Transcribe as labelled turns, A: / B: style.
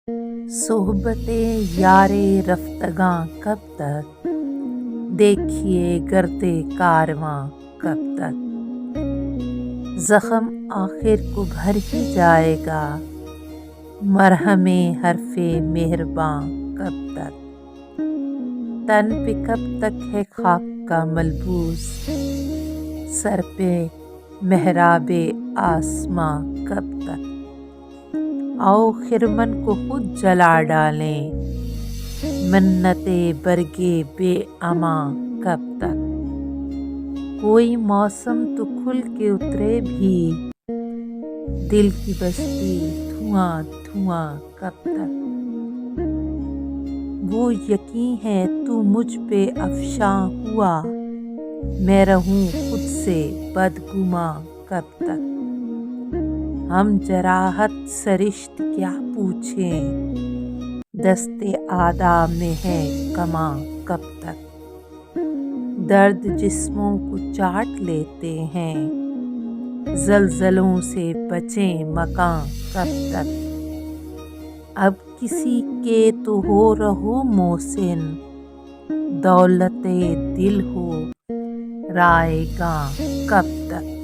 A: صحبتِ یارِ رفتگاں کب تک، دیکھیے گردِ کارواں کب تک، زخم آخر کو بھر ہی جائے گا، مرہمِ حرفِ مہرباں کب تک، تن پہ کب تک ہے خاک کا ملبوس، سر پہ محرابِ آسماں کب تک، آؤ خرمن کو خود جلا ڈالیں، منتِ برگِ بے امان کب تک، کوئی موسم تو کھل کے اترے بھی، دل کی بستی دھواں دھواں کب تک، وہ یقین ہے تو مجھ پہ افشاں ہوا، میں رہوں خود سے بدگماں کب تک، ہم جراحت سرشت کیا پوچھیں، دست اعدا میں ہے کماں کب تک، درد جسموں کو چاٹ لیتے ہیں، زلزلوں سے بچیں مکاں کب تک، اب کسی کے تو ہو رہو محسن، دولتِ دل ہو رائگاں کب تک۔